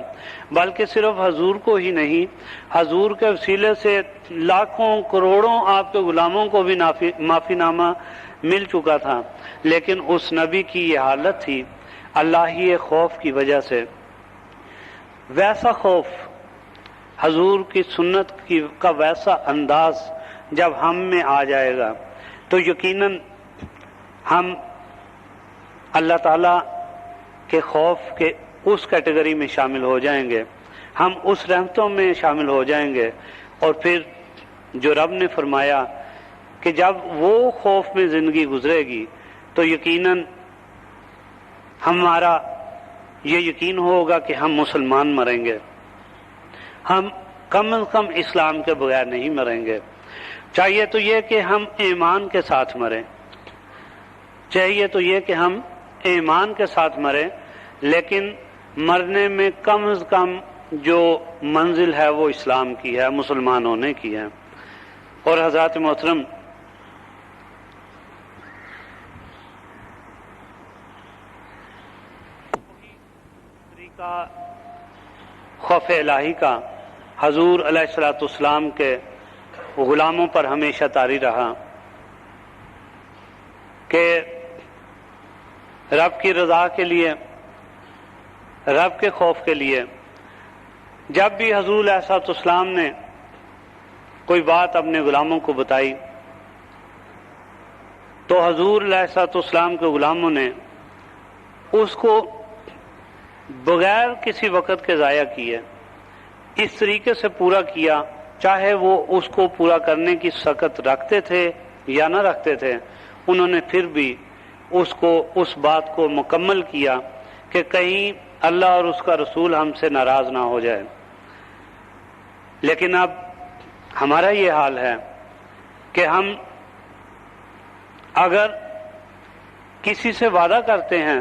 بلکہ صرف حضور کو ہی نہیں، حضور کے وسیلے سے لاکھوں کروڑوں آپ کے غلاموں کو بھی معافی نامہ مل چکا تھا، لیکن اس نبی کی یہ حالت تھی اللہ ہی خوف کی وجہ سے۔ ویسا خوف، حضور کی سنت کا ویسا انداز جب ہم میں آ جائے گا تو یقیناً ہم اللہ تعالیٰ کے خوف کے اس کیٹیگری میں شامل ہو جائیں گے، ہم اس رحمتوں میں شامل ہو جائیں گے، اور پھر جو رب نے فرمایا کہ جب وہ خوف میں زندگی گزرے گی تو یقیناً ہمارا یہ یقین ہوگا کہ ہم مسلمان مریں گے، ہم کم از کم اسلام کے بغیر نہیں مریں گے۔ چاہیے تو یہ کہ ہم ایمان کے ساتھ مریں، چاہیے تو یہ کہ ہم ایمان کے ساتھ مریں، لیکن مرنے میں کم از کم جو منزل ہے وہ اسلام کی ہے، مسلمان ہونے کی ہے۔ اور حضرات محترم، طریقہ خوف الہی کا حضور علیہ الصلوۃ والسلام کے غلاموں پر ہمیشہ طاری رہا کہ رب کی رضا کے لیے، رب کے خوف کے لیے جب بھی حضور علیہ الصلوۃ والسلام نے کوئی بات اپنے غلاموں کو بتائی تو حضور علیہ الصلوۃ والسلام کے غلاموں نے اس کو بغیر کسی وقت کے ضائع کیے اس طریقے سے پورا کیا، چاہے وہ اس کو پورا کرنے کی سخت رکھتے تھے یا نہ رکھتے تھے، انہوں نے پھر بھی اس بات کو مکمل کیا کہ کہیں اللہ اور اس کا رسول ہم سے ناراض نہ ہو جائے۔ لیکن اب ہمارا یہ حال ہے کہ ہم اگر کسی سے وعدہ کرتے ہیں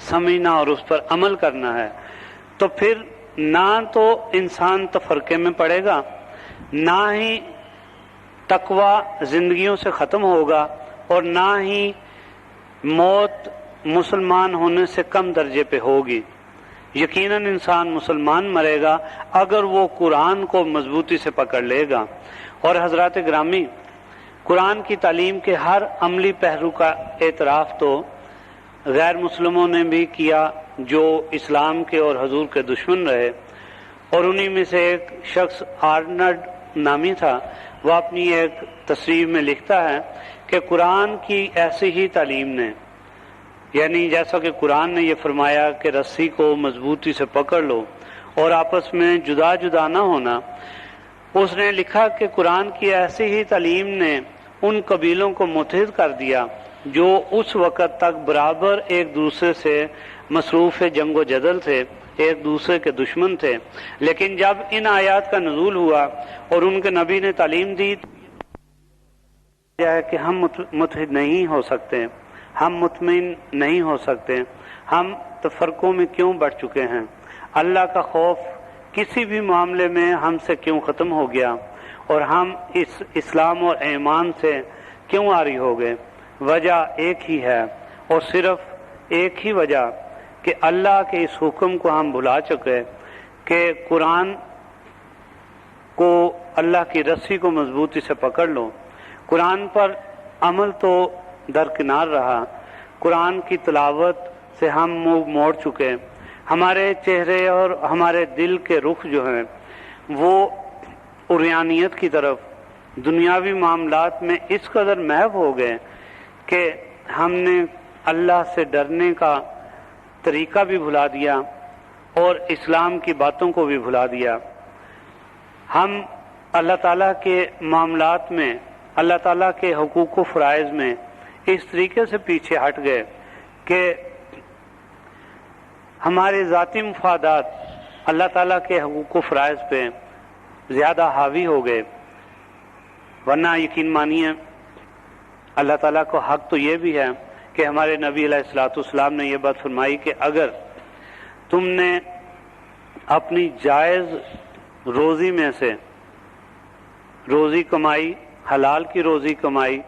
سمجھنا اور اس پر عمل کرنا ہے، تو پھر نہ تو انسان تفرقے میں پڑے گا، نہ ہی تقوی زندگیوں سے ختم ہوگا، اور نہ ہی موت مسلمان ہونے سے کم درجے پہ ہوگی۔ یقیناً انسان مسلمان مرے گا اگر وہ قرآن کو مضبوطی سے پکڑ لے گا۔ اور حضرات گرامی، قرآن کی تعلیم کے ہر عملی پہلو کا اعتراف تو غیر مسلموں نے بھی کیا جو اسلام کے اور حضور کے دشمن رہے، اور انہی میں سے ایک شخص آرنلڈ نامی تھا، وہ اپنی ایک تصریح میں لکھتا ہے کہ قرآن کی ایسی ہی تعلیم نے، یعنی جیسا کہ قرآن نے یہ فرمایا کہ رسی کو مضبوطی سے پکڑ لو اور آپس میں جدا جدا نہ ہونا، اس نے لکھا کہ قرآن کی ایسی ہی تعلیم نے ان قبیلوں کو متحد کر دیا جو اس وقت تک برابر ایک دوسرے سے مصروف جنگ و جدل تھے، ایک دوسرے کے دشمن تھے، لیکن جب ان آیات کا نزول ہوا اور ان کے نبی نے تعلیم دی کہ ہم متحد نہیں ہو سکتے، ہم مطمئن نہیں ہو سکتے، ہم تفرقوں میں کیوں بڑھ چکے ہیں، اللہ کا خوف کسی بھی معاملے میں ہم سے کیوں ختم ہو گیا، اور ہم اس اسلام اور ایمان سے کیوں عاری ہو گئے؟ وجہ ایک ہی ہے، اور صرف ایک ہی وجہ کہ اللہ کے اس حکم کو ہم بھلا چکے کہ قرآن کو، اللہ کی رسی کو مضبوطی سے پکڑ لو۔ قرآن پر عمل تو درکنار رہا، قرآن کی تلاوت سے ہم منہ موڑ چکے، ہمارے چہرے اور ہمارے دل کے رخ جو ہیں وہ عریانیت کی طرف، دنیاوی معاملات میں اس قدر محو ہو گئے کہ ہم نے اللہ سے ڈرنے کا طریقہ بھی بھلا دیا اور اسلام کی باتوں کو بھی بھلا دیا۔ ہم اللہ تعالیٰ کے معاملات میں، اللہ تعالیٰ کے حقوق و فرائض میں اس طریقے سے پیچھے ہٹ گئے کہ ہمارے ذاتی مفادات اللہ تعالیٰ کے حقوق و فرائض پہ زیادہ حاوی ہو گئے۔ ورنہ یقین مانیے اللہ تعالیٰ کو حق تو یہ بھی ہے کہ ہمارے نبی علیہ الصلوۃ والسلام نے یہ بات فرمائی کہ اگر تم نے اپنی جائز روزی میں سے روزی کمائی، حلال کی روزی کمائی،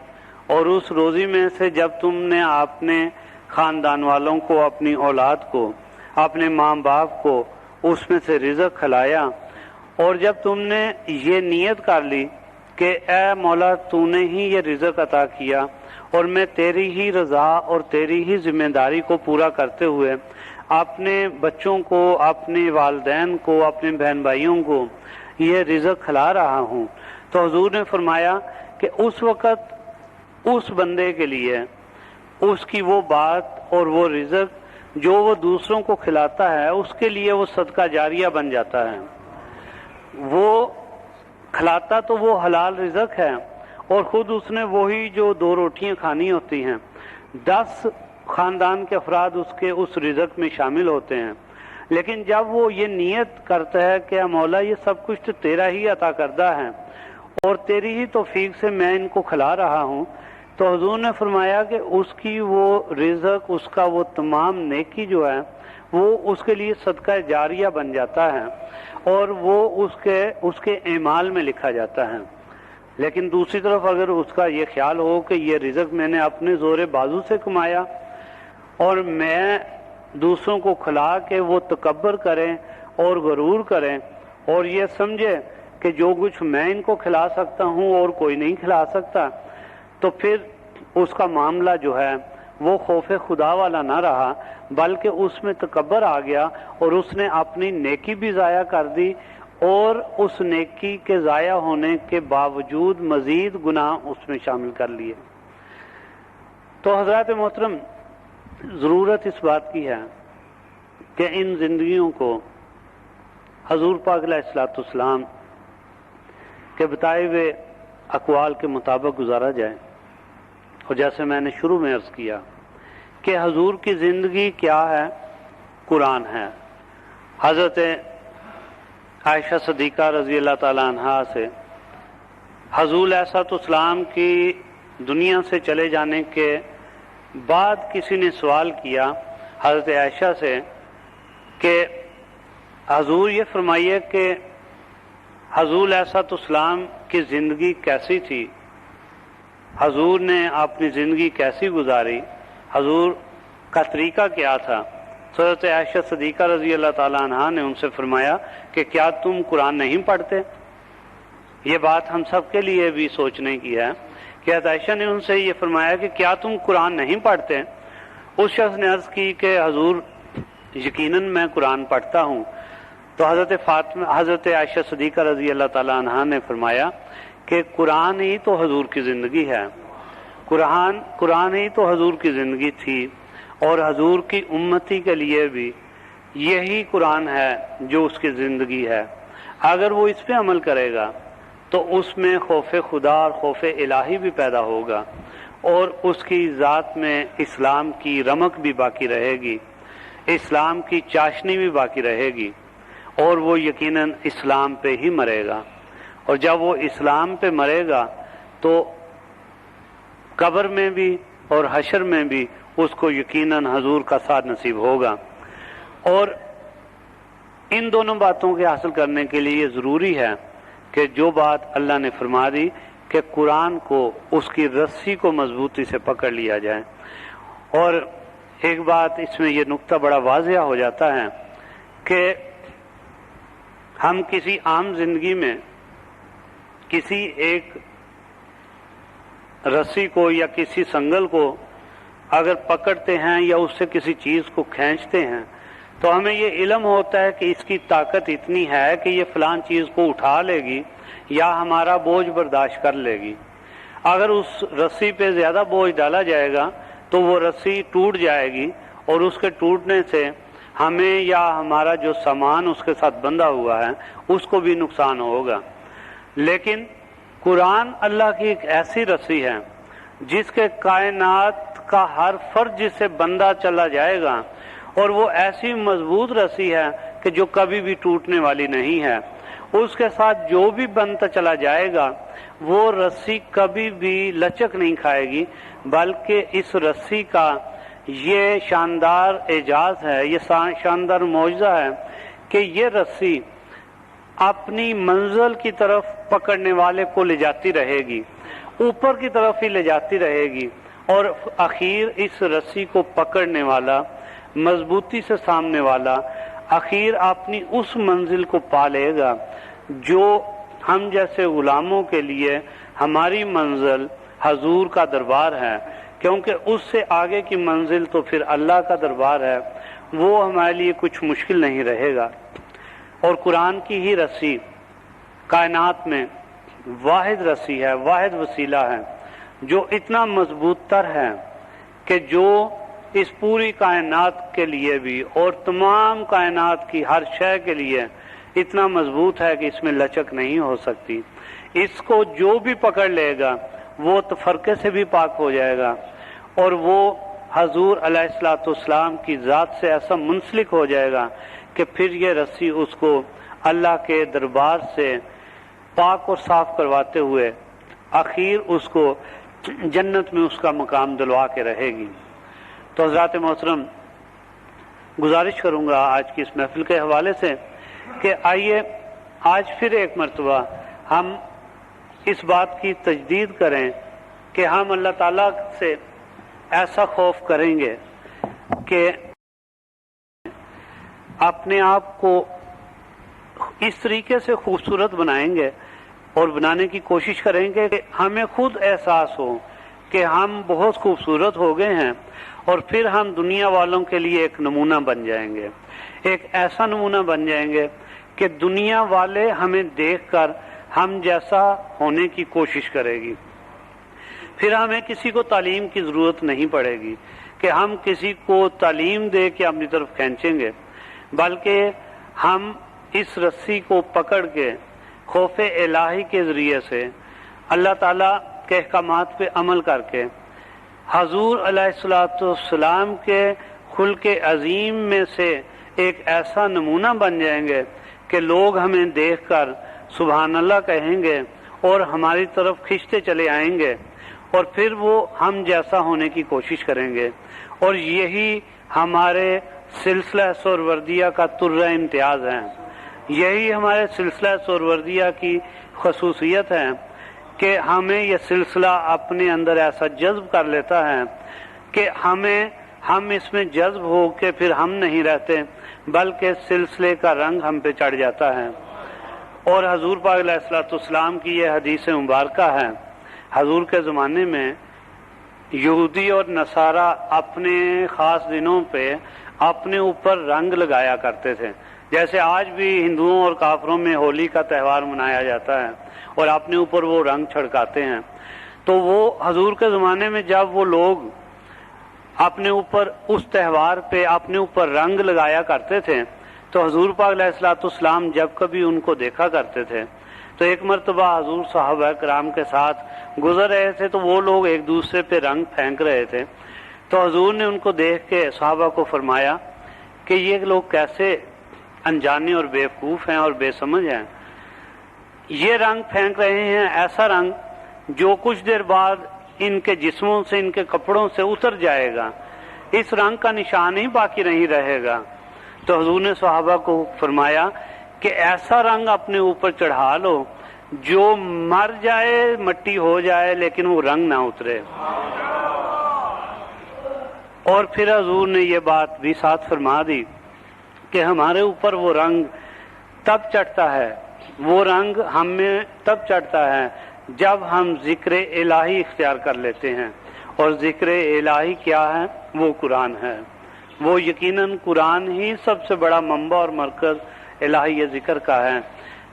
اور اس روزی میں سے جب تم نے اپنے خاندان والوں کو، اپنی اولاد کو، اپنے ماں باپ کو اس میں سے رزق کھلایا، اور جب تم نے یہ نیت کر لی کہ اے مولا تو نے ہی یہ رزق عطا کیا اور میں تیری ہی رضا اور تیری ہی ذمہ داری کو پورا کرتے ہوئے اپنے بچوں کو، اپنے والدین کو، اپنے بہن بھائیوں کو یہ رزق کھلا رہا ہوں، تو حضور نے فرمایا کہ اس وقت اس بندے کے لیے اس کی وہ بات اور وہ رزق جو وہ دوسروں کو کھلاتا ہے اس کے لیے وہ صدقہ جاریہ بن جاتا ہے۔ وہ کھلاتا تو وہ حلال رزق ہے، اور خود اس نے وہی جو 2 روٹیاں کھانی ہوتی ہیں، 10 خاندان کے افراد اس کے اس رزق میں شامل ہوتے ہیں، لیکن جب وہ یہ نیت کرتا ہے کہ مولا یہ سب کچھ تو تیرا ہی عطا کردہ ہے اور تیری ہی توفیق سے میں ان کو کھلا رہا ہوں، تو حضور نے فرمایا کہ اس کی وہ رزق، اس کا وہ تمام نیکی جو ہے وہ اس کے لیے صدقہ جاریہ بن جاتا ہے اور وہ اس کے اعمال میں لکھا جاتا ہے۔ لیکن دوسری طرف اگر اس کا یہ خیال ہو کہ یہ رزق میں نے اپنے زور بازو سے کمایا اور میں دوسروں کو کھلا کے وہ تکبر کریں اور غرور کریں اور یہ سمجھے کہ جو کچھ میں ان کو کھلا سکتا ہوں اور کوئی نہیں کھلا سکتا، تو پھر اس کا معاملہ جو ہے وہ خوف خدا والا نہ رہا، بلکہ اس میں تکبر آ گیا اور اس نے اپنی نیکی بھی ضائع کر دی اور اس نیکی کے ضائع ہونے کے باوجود مزید گناہ اس میں شامل کر لیے۔ تو حضرات محترم، ضرورت اس بات کی ہے کہ ان زندگیوں کو حضور پاک علیہ الصلوۃ والسلام کے بتائے ہوئے اقوال کے مطابق گزارا جائے، اور جیسے میں نے شروع میں عرض کیا کہ حضور کی زندگی کیا ہے؟ قرآن ہے۔ حضرت عائشہ صدیقہ رضی اللہ تعالی عنہا سے حضور علیہ الصلوۃ والسلام کی دنیا سے چلے جانے کے بعد کسی نے سوال کیا حضرت عائشہ سے کہ حضور یہ فرمائیے کہ حضور علیہ الصلوۃ والسلام کی زندگی کیسی تھی، حضور نے اپنی زندگی کیسی گزاری، حضور کا طریقہ کیا تھا؟ حضرت عائشہ صدیقہ رضی اللہ تعالیٰ عنہا نے ان سے فرمایا کہ کیا تم قرآن نہیں پڑھتے؟ یہ بات ہم سب کے لیے بھی سوچنے کی ہے کہ حضرت عائشہ نے ان سے یہ فرمایا کہ کیا تم قرآن نہیں پڑھتے؟ اس شخص نے عرض کی کہ حضور یقیناً میں قرآن پڑھتا ہوں۔ تو حضرت عائشہ صدیقہ رضی اللہ تعالیٰ عنہا نے فرمایا کہ قرآن ہی تو حضور کی زندگی ہے، قرآن ہی تو حضور کی زندگی تھی، اور حضور کی امتی کے لیے بھی یہی قرآن ہے جو اس کی زندگی ہے۔ اگر وہ اس پہ عمل کرے گا تو اس میں خوف خدا اور خوف الہی بھی پیدا ہوگا، اور اس کی ذات میں اسلام کی رمق بھی باقی رہے گی، اسلام کی چاشنی بھی باقی رہے گی، اور وہ یقیناً اسلام پہ ہی مرے گا۔ اور جب وہ اسلام پہ مرے گا تو قبر میں بھی اور حشر میں بھی اس کو یقیناً حضور کا ساتھ نصیب ہوگا۔ اور ان دونوں باتوں کے حاصل کرنے کے لیے یہ ضروری ہے کہ جو بات اللہ نے فرما دی کہ قرآن کو، اس کی رسی کو مضبوطی سے پکڑ لیا جائے۔ اور ایک بات اس میں یہ نقطہ بڑا واضح ہو جاتا ہے کہ ہم کسی عام زندگی میں کسی ایک رسی کو یا کسی سنگل کو اگر پکڑتے ہیں یا اس سے کسی چیز کو کھینچتے ہیں تو ہمیں یہ علم ہوتا ہے کہ اس کی طاقت اتنی ہے کہ یہ فلان چیز کو اٹھا لے گی یا ہمارا بوجھ برداشت کر لے گی۔ اگر اس رسی پہ زیادہ بوجھ ڈالا جائے گا تو وہ رسی ٹوٹ جائے گی، اور اس کے ٹوٹنے سے ہمیں یا ہمارا جو سامان اس کے ساتھ بندھا ہوا ہے اس کو بھی نقصان ہوگا۔ لیکن قرآن اللہ کی ایک ایسی رسی ہے جس کے کائنات کا ہر فرد جس سے بندہ چلا جائے گا، اور وہ ایسی مضبوط رسی ہے کہ جو کبھی بھی ٹوٹنے والی نہیں ہے۔ اس کے ساتھ جو بھی بنتا چلا جائے گا وہ رسی کبھی بھی لچک نہیں کھائے گی، بلکہ اس رسی کا یہ شاندار اعجاز ہے، یہ شاندار معجزہ ہے کہ یہ رسی اپنی منزل کی طرف پکڑنے والے کو لے جاتی رہے گی، اوپر کی طرف ہی لے جاتی رہے گی، اور اخیر اس رسی کو پکڑنے والا، مضبوطی سے سامنے والا، اخیر اپنی اس منزل کو پا لے گا جو ہم جیسے غلاموں کے لیے ہماری منزل حضور کا دربار ہے، کیونکہ اس سے آگے کی منزل تو پھر اللہ کا دربار ہے، وہ ہمارے لیے کچھ مشکل نہیں رہے گا۔ اور قرآن کی ہی رسی کائنات میں واحد رسی ہے، واحد وسیلہ ہے جو اتنا مضبوط تر ہے کہ جو اس پوری کائنات کے لیے بھی اور تمام کائنات کی ہر شے کے لیے اتنا مضبوط ہے کہ اس میں لچک نہیں ہو سکتی۔ اس کو جو بھی پکڑ لے گا وہ تفرقے سے بھی پاک ہو جائے گا، اور وہ حضور علیہ الصلوۃ والسلام کی ذات سے ایسا منسلک ہو جائے گا کہ پھر یہ رسی اس کو اللہ کے دربار سے پاک اور صاف کرواتے ہوئے اخیر اس کو جنت میں اس کا مقام دلوا کے رہے گی۔ تو حضرات محترم، گزارش کروں گا آج کی اس محفل کے حوالے سے کہ آئیے آج پھر ایک مرتبہ ہم اس بات کی تجدید کریں کہ ہم اللہ تعالیٰ سے ایسا خوف کریں گے کہ اپنے آپ کو اس طریقے سے خوبصورت بنائیں گے اور بنانے کی کوشش کریں گے کہ ہمیں خود احساس ہو کہ ہم بہت خوبصورت ہو گئے ہیں، اور پھر ہم دنیا والوں کے لیے ایک نمونہ بن جائیں گے، ایک ایسا نمونہ بن جائیں گے کہ دنیا والے ہمیں دیکھ کر ہم جیسا ہونے کی کوشش کرے گی۔ پھر ہمیں کسی کو تعلیم کی ضرورت نہیں پڑے گی کہ ہم کسی کو تعلیم دے کے اپنی طرف کھینچیں گے، بلکہ ہم اس رسی کو پکڑ کے خوف الہی کے ذریعے سے اللہ تعالیٰ کے احکامات پہ عمل کر کے حضور علیہ الصلوۃ والسلام کے خلق عظیم میں سے ایک ایسا نمونہ بن جائیں گے کہ لوگ ہمیں دیکھ کر سبحان اللہ کہیں گے اور ہماری طرف کھنچتے چلے آئیں گے، اور پھر وہ ہم جیسا ہونے کی کوشش کریں گے، اور یہی ہمارے سلسلہ سہروردیہ کا طرہ امتیاز ہے، یہی ہمارے سلسلہ سہروردیہ کی خصوصیت ہے کہ ہمیں یہ سلسلہ اپنے اندر ایسا جذب کر لیتا ہے کہ ہم اس میں جذب ہو کے پھر ہم نہیں رہتے، بلکہ سلسلے کا رنگ ہم پہ چڑھ جاتا ہے۔ اور حضور پاک علیہ الصلوۃ والسلام کی یہ حدیث مبارکہ ہے، حضور کے زمانے میں یہودی اور نصارہ اپنے خاص دنوں پہ اپنے اوپر رنگ لگایا کرتے تھے، جیسے آج بھی ہندوؤں اور کافروں میں ہولی کا تہوار منایا جاتا ہے اور اپنے اوپر وہ رنگ چھڑکاتے ہیں۔ تو وہ حضور کے زمانے میں جب وہ لوگ اپنے اوپر اس تہوار پہ اپنے اوپر رنگ لگایا کرتے تھے تو حضور پاک علیہ الصلوۃ والسلام جب کبھی ان کو دیکھا کرتے تھے تو ایک مرتبہ حضور صحابہ کرام کے ساتھ گزر رہے تھے تو وہ لوگ ایک دوسرے پہ رنگ پھینک رہے تھے، تو حضور نے ان کو دیکھ کے صحابہ کو فرمایا کہ یہ لوگ کیسے انجانے اور بیوقوف ہیں اور بے سمجھ ہیں، یہ رنگ پھینک رہے ہیں ایسا رنگ جو کچھ دیر بعد ان کے جسموں سے ان کے کپڑوں سے اتر جائے گا، اس رنگ کا نشان ہی باقی نہیں رہے گا۔ تو حضور نے صحابہ کو فرمایا کہ ایسا رنگ اپنے اوپر چڑھا لو جو مر جائے مٹی ہو جائے لیکن وہ رنگ نہ اترے۔ اور پھر حضور نے یہ بات بھی ساتھ فرما دی کہ ہمارے اوپر وہ رنگ تب چڑھتا ہے، وہ رنگ ہم میں تب چڑھتا ہے جب ہم ذکر الہی اختیار کر لیتے ہیں، اور ذکر الہی کیا ہے؟ وہ قرآن ہے، وہ یقیناً قرآن ہی سب سے بڑا منبع اور مرکز الہی ذکر کا ہے۔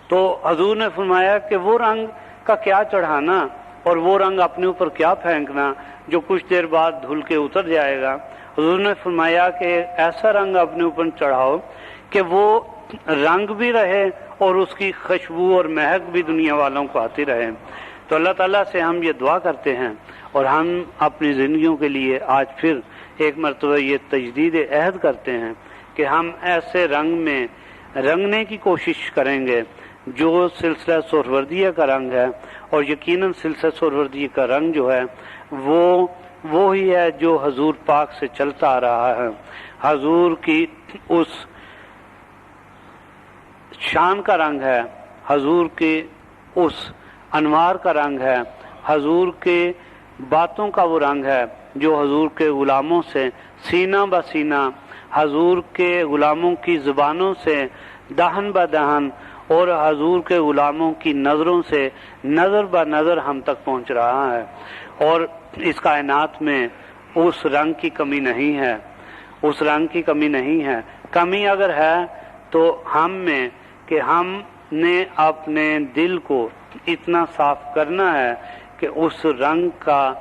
تو حضور نے فرمایا کہ وہ رنگ کا کیا چڑھانا اور وہ رنگ اپنے اوپر کیا پھینکنا جو کچھ دیر بعد دھل کے اتر جائے گا۔ حضور نے فرمایا کہ ایسا رنگ اپنے اوپر چڑھاؤ کہ وہ رنگ بھی رہے اور اس کی خوشبو اور مہک بھی دنیا والوں کو آتی رہے۔ تو اللہ تعالیٰ سے ہم یہ دعا کرتے ہیں اور ہم اپنی زندگیوں کے لیے آج پھر ایک مرتبہ یہ تجدید عہد کرتے ہیں کہ ہم ایسے رنگ میں رنگنے کی کوشش کریں گے جو سلسلہ سہروردیہ کا رنگ ہے، اور یقیناً سلسلہ سہروردیہ کا رنگ جو ہے وہ ہی ہے جو حضور پاک سے چلتا آ رہا ہے، حضور کی اس شان کا رنگ ہے، حضور کے اس انوار کا رنگ ہے، حضور کے باتوں کا وہ رنگ ہے جو حضور کے غلاموں سے سینہ بہ سینہ، حضور کے غلاموں کی زبانوں سے دہن بہ دہن، اور حضور کے غلاموں کی نظروں سے نظر بہ نظر ہم تک پہنچ رہا ہے۔ اور اس کائنات میں اس رنگ کی کمی نہیں ہے، اس رنگ کی کمی نہیں ہے۔ کمی اگر ہے تو ہم میں کہ ہم نے اپنے دل کو اتنا صاف کرنا ہے کہ اس رنگ کا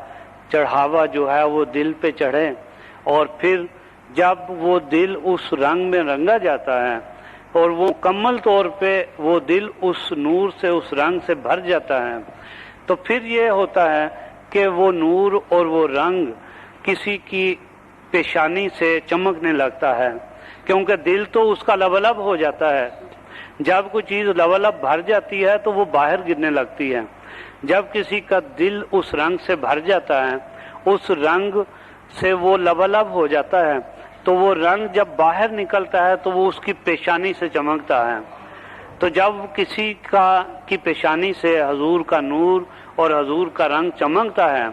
چڑھاوا جو ہے وہ دل پہ چڑھے، اور پھر جب وہ دل اس رنگ میں رنگا جاتا ہے اور وہ مکمل طور پہ وہ دل اس نور سے اس رنگ سے بھر جاتا ہے، تو پھر یہ ہوتا ہے کہ وہ نور اور وہ رنگ کسی کی پیشانی سے چمکنے لگتا ہے، کیونکہ دل تو اس کا لبلب ہو جاتا ہے۔ جب کوئی چیز لبلب بھر جاتی ہے تو وہ باہر گرنے لگتی ہے۔ جب کسی کا دل اس رنگ سے بھر جاتا ہے، اس رنگ سے وہ لبلب ہو جاتا ہے، تو وہ رنگ جب باہر نکلتا ہے تو وہ اس کی پیشانی سے چمکتا ہے۔ تو جب کسی کی پیشانی سے حضور کا نور اور حضور کا رنگ چمکتا ہے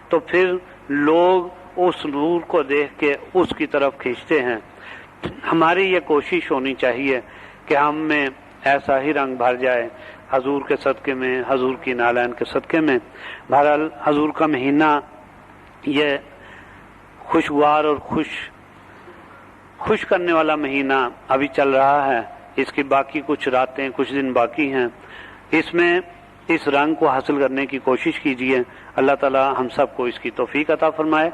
تو پھر لوگ اس نور کو دیکھ کے اس کی طرف کھینچتے ہیں۔ ہماری یہ کوشش ہونی چاہیے کہ ہم میں ایسا ہی رنگ بھر جائے حضور کے صدقے میں، حضور کی نالین کے صدقے میں۔ بہرحال حضور کا مہینہ یہ خوشگوار اور خوش کرنے والا مہینہ ابھی چل رہا ہے، اس کی باقی کچھ راتیں کچھ دن باقی ہیں، اس میں اس رنگ کو حاصل کرنے کی کوشش کیجیے۔ اللہ تعالی ہم سب کو اس کی توفیق عطا فرمائے۔